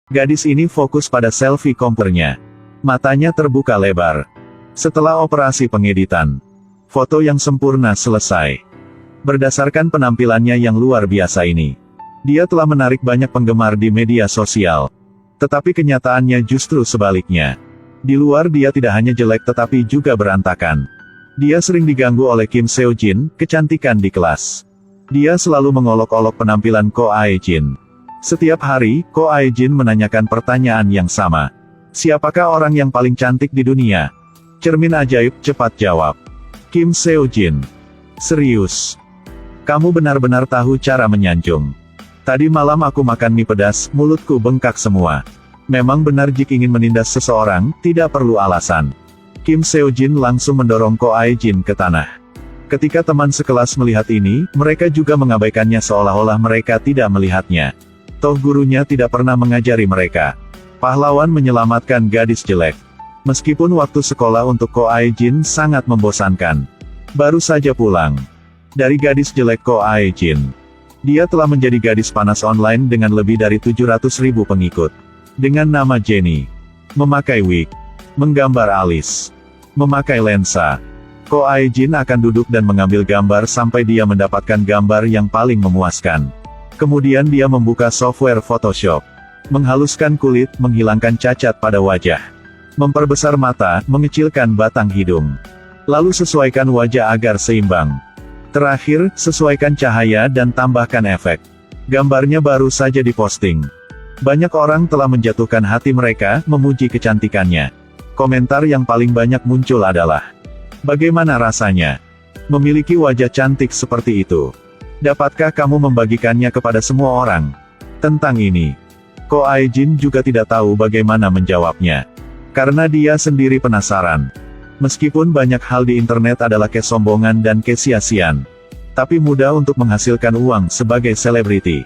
Gadis ini fokus pada selfie komputernya. Matanya terbuka lebar. Setelah operasi pengeditan, foto yang sempurna selesai. Berdasarkan penampilannya yang luar biasa ini, dia telah menarik banyak penggemar di media sosial. Tetapi kenyataannya justru sebaliknya. Di luar dia tidak hanya jelek tetapi juga berantakan. Dia sering diganggu oleh Kim Seo Jin, kecantikan di kelas. Dia selalu mengolok-olok penampilan Ko Ae-jin. Setiap hari, Ko Ae-jin menanyakan pertanyaan yang sama. Siapakah orang yang paling cantik di dunia? Cermin ajaib, cepat jawab. Kim Seo Jin. Serius? Kamu benar-benar tahu cara menyanjung. Tadi malam aku makan mie pedas, mulutku bengkak semua. Memang benar jika ingin menindas seseorang, tidak perlu alasan. Kim Seo Jin langsung mendorong Ko Ae-jin ke tanah. Ketika teman sekelas melihat ini, mereka juga mengabaikannya seolah-olah mereka tidak melihatnya. Toh gurunya tidak pernah mengajari mereka. Pahlawan menyelamatkan gadis jelek. Meskipun waktu sekolah untuk Ko Ae-jin sangat membosankan. Baru saja pulang dari gadis jelek Ko Ae-jin, dia telah menjadi gadis panas online dengan lebih dari 700.000 pengikut. Dengan nama Jenny. Memakai wig. Menggambar alis. Memakai lensa. Ko Ae-jin akan duduk dan mengambil gambar sampai dia mendapatkan gambar yang paling memuaskan. Kemudian dia membuka software Photoshop. Menghaluskan kulit, menghilangkan cacat pada wajah. Memperbesar mata, mengecilkan batang hidung. Lalu sesuaikan wajah agar seimbang. Terakhir, sesuaikan cahaya dan tambahkan efek. Gambarnya baru saja diposting. Banyak orang telah menjatuhkan hati mereka, memuji kecantikannya. Komentar yang paling banyak muncul adalah, bagaimana rasanya memiliki wajah cantik seperti itu? Dapatkah kamu membagikannya kepada semua orang? Tentang ini, Ko Ae-jin juga tidak tahu bagaimana menjawabnya. Karena dia sendiri penasaran. Meskipun banyak hal di internet adalah kesombongan dan kesia-siaan, tapi mudah untuk menghasilkan uang sebagai selebriti.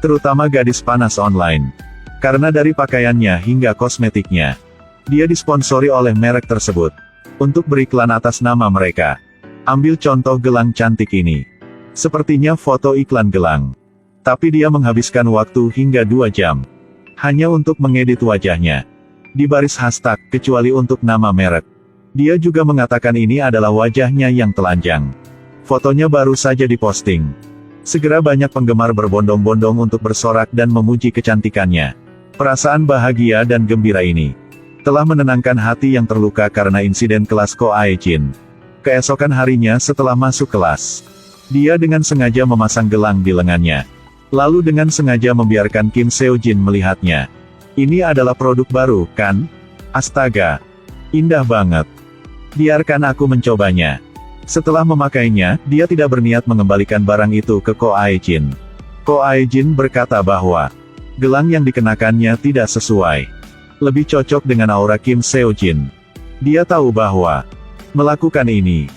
Terutama gadis panas online. Karena dari pakaiannya hingga kosmetiknya, dia disponsori oleh merek tersebut. Untuk beriklan atas nama mereka. Ambil contoh gelang cantik ini. Sepertinya foto iklan gelang. Tapi dia menghabiskan waktu hingga 2 jam. Hanya untuk mengedit wajahnya. Di baris hashtag, kecuali untuk nama merek. Dia juga mengatakan ini adalah wajahnya yang telanjang. Fotonya baru saja diposting. Segera banyak penggemar berbondong-bondong untuk bersorak dan memuji kecantikannya. Perasaan bahagia dan gembira ini telah menenangkan hati yang terluka karena insiden kelas Ko Ae-jin. Keesokan harinya setelah masuk kelas, dia dengan sengaja memasang gelang di lengannya. Lalu dengan sengaja membiarkan Kim Seo Jin melihatnya. Ini adalah produk baru, kan? Astaga! Indah banget. Biarkan aku mencobanya. Setelah memakainya, dia tidak berniat mengembalikan barang itu ke Ko Ae-jin. Ko Ae-jin berkata bahwa gelang yang dikenakannya tidak sesuai. Lebih cocok dengan aura Kim Seo Jin. Dia tahu bahwa melakukan ini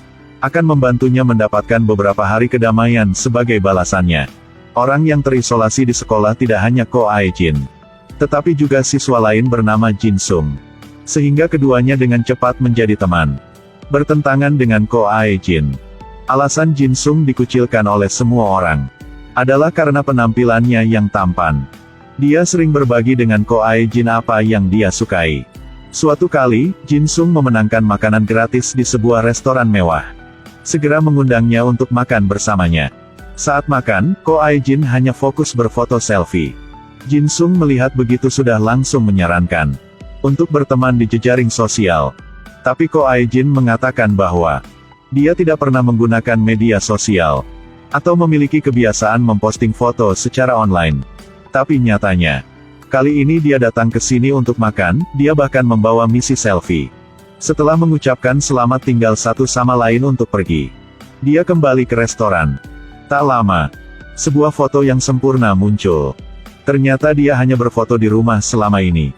akan membantunya mendapatkan beberapa hari kedamaian sebagai balasannya. Orang yang terisolasi di sekolah tidak hanya Ko Ae-jin, tetapi juga siswa lain bernama Jin Sung. Sehingga keduanya dengan cepat menjadi teman. Bertentangan dengan Ko Ae-jin. Alasan Jin Sung dikucilkan oleh semua orang adalah karena penampilannya yang tampan. Dia sering berbagi dengan Ko Ae-jin apa yang dia sukai. Suatu kali, Jin Sung memenangkan makanan gratis di sebuah restoran mewah. Segera mengundangnya untuk makan bersamanya. Saat makan, Ko Ae-jin hanya fokus berfoto selfie. Jin Sung melihat begitu sudah langsung menyarankan untuk berteman di jejaring sosial. Tapi Ko Ae-jin mengatakan bahwa dia tidak pernah menggunakan media sosial atau memiliki kebiasaan memposting foto secara online. Tapi nyatanya, kali ini dia datang ke sini untuk makan, dia bahkan membawa misi selfie. Setelah mengucapkan selamat tinggal satu sama lain untuk pergi, dia kembali ke restoran. Tak lama, sebuah foto yang sempurna muncul. Ternyata dia hanya berfoto di rumah selama ini.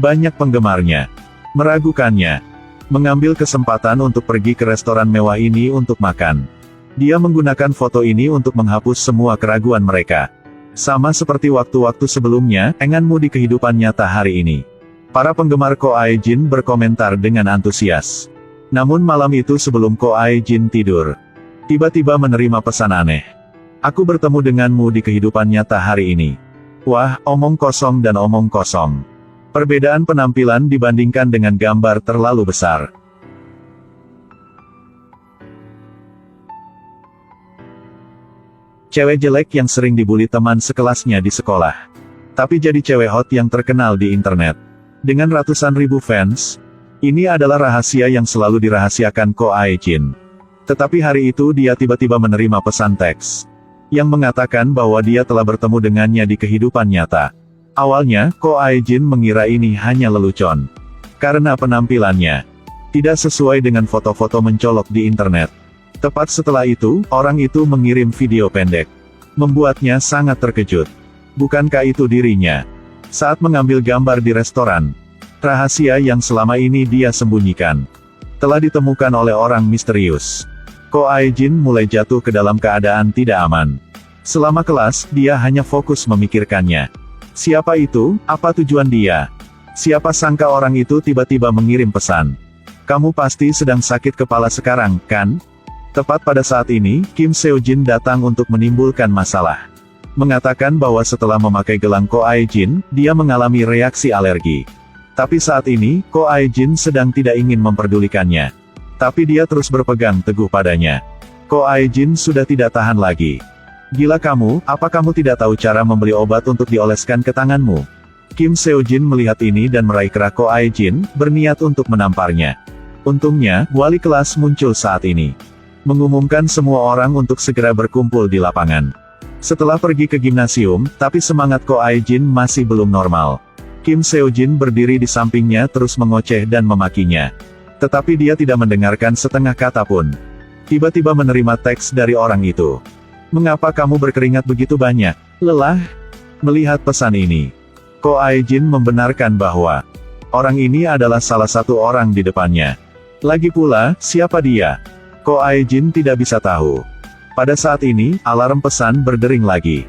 Banyak penggemarnya meragukannya, mengambil kesempatan untuk pergi ke restoran mewah ini untuk makan. Dia menggunakan foto ini untuk menghapus semua keraguan mereka. Sama seperti waktu-waktu sebelumnya, enganmu di kehidupan nyata hari ini. Para penggemar Ko Ae-jin berkomentar dengan antusias. Namun malam itu sebelum Ko Ae-jin tidur, tiba-tiba menerima pesan aneh. Aku bertemu denganmu di kehidupan nyata hari ini. Wah, omong kosong dan omong kosong. Perbedaan penampilan dibandingkan dengan gambar terlalu besar. Cewek jelek yang sering dibully teman sekelasnya di sekolah. Tapi jadi cewek hot yang terkenal di internet. Dengan ratusan ribu fans. Ini adalah rahasia yang selalu dirahasiakan Ko Ae-jin. Tetapi hari itu dia tiba-tiba menerima pesan teks yang mengatakan bahwa dia telah bertemu dengannya di kehidupan nyata. Awalnya, Ko Ae-jin mengira ini hanya lelucon. Karena penampilannya tidak sesuai dengan foto-foto mencolok di internet. Tepat setelah itu, orang itu mengirim video pendek. Membuatnya sangat terkejut. Bukankah itu dirinya? Saat mengambil gambar di restoran. Rahasia yang selama ini dia sembunyikan telah ditemukan oleh orang misterius. Ko Ae-jin mulai jatuh ke dalam keadaan tidak aman. Selama kelas, dia hanya fokus memikirkannya. Siapa itu? Apa tujuan dia? Siapa sangka orang itu tiba-tiba mengirim pesan. Kamu pasti sedang sakit kepala sekarang, kan? Tepat pada saat ini, Kim Seo-jin datang untuk menimbulkan masalah. Mengatakan bahwa setelah memakai gelang Ko Ae-jin, dia mengalami reaksi alergi. Tapi saat ini, Ko Ae-jin sedang tidak ingin memperdulikannya. Tapi dia terus berpegang teguh padanya. Ko Ae-jin sudah tidak tahan lagi. Gila kamu, apa kamu tidak tahu cara membeli obat untuk dioleskan ke tanganmu? Kim Seo-jin melihat ini dan meraih kerak Ko Ae-jin, berniat untuk menamparnya. Untungnya, wali kelas muncul saat ini. Mengumumkan semua orang untuk segera berkumpul di lapangan. Setelah pergi ke gimnasium, tapi semangat Ko Ae-jin masih belum normal. Kim Seo-jin berdiri di sampingnya terus mengoceh dan memakinya. Tetapi dia tidak mendengarkan setengah kata pun. Tiba-tiba menerima teks dari orang itu. Mengapa kamu berkeringat begitu banyak? Lelah? Melihat pesan ini, Ko Ae-jin membenarkan bahwa orang ini adalah salah satu orang di depannya. Lagi pula, siapa dia? Ko Ae-jin tidak bisa tahu. Pada saat ini, alarm pesan berdering lagi.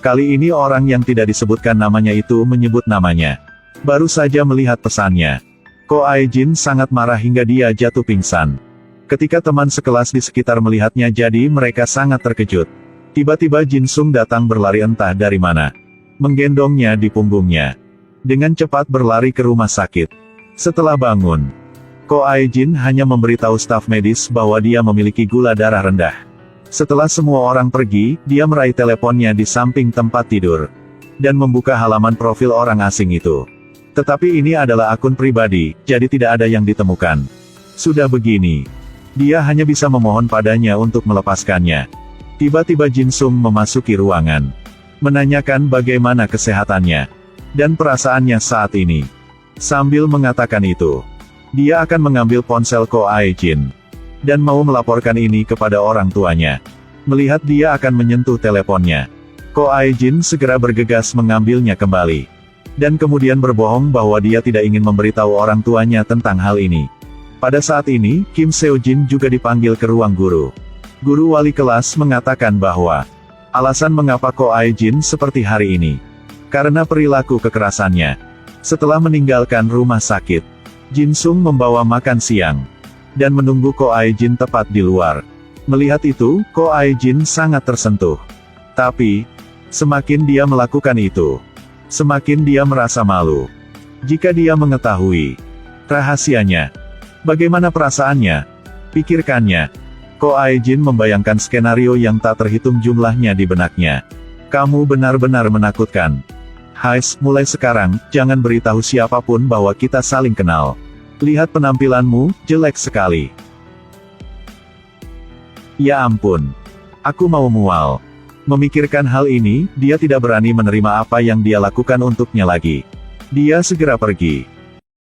Kali ini orang yang tidak disebutkan namanya itu menyebut namanya. Baru saja melihat pesannya. Ko Ae-jin sangat marah hingga dia jatuh pingsan. Ketika teman sekelas di sekitar melihatnya jadi mereka sangat terkejut. Tiba-tiba Jin Sung datang berlari entah dari mana. Menggendongnya di punggungnya. Dengan cepat berlari ke rumah sakit. Setelah bangun, Ko Ae-jin hanya memberitahu staf medis bahwa dia memiliki gula darah rendah. Setelah semua orang pergi, dia meraih teleponnya di samping tempat tidur. Dan membuka halaman profil orang asing itu. Tetapi ini adalah akun pribadi, jadi tidak ada yang ditemukan. Sudah begini, dia hanya bisa memohon padanya untuk melepaskannya. Tiba-tiba Jin Sung memasuki ruangan. Menanyakan bagaimana kesehatannya. Dan perasaannya saat ini. Sambil mengatakan itu, dia akan mengambil ponsel Ko Ae-jin. Dan mau melaporkan ini kepada orang tuanya. Melihat dia akan menyentuh teleponnya. Ko Ae-jin segera bergegas mengambilnya kembali. Dan kemudian berbohong bahwa dia tidak ingin memberitahu orang tuanya tentang hal ini. Pada saat ini, Kim Seo-jin juga dipanggil ke ruang guru. Guru wali kelas mengatakan bahwa alasan mengapa Ko Ae-jin seperti hari ini. Karena perilaku kekerasannya. Setelah meninggalkan rumah sakit, Jin Sung membawa makan siang. Dan menunggu Ko Ae-jin tepat di luar. Melihat itu, Ko Ae-jin sangat tersentuh. Tapi, semakin dia melakukan itu, semakin dia merasa malu. Jika dia mengetahui rahasianya, bagaimana perasaannya? Pikirkannya. Ko Ae-jin membayangkan skenario yang tak terhitung jumlahnya di benaknya. Kamu benar-benar menakutkan. Hais, mulai sekarang, jangan beritahu siapapun bahwa kita saling kenal. Lihat penampilanmu, jelek sekali. Ya ampun. Aku mau mual. Memikirkan hal ini, dia tidak berani menerima apa yang dia lakukan untuknya lagi. Dia segera pergi.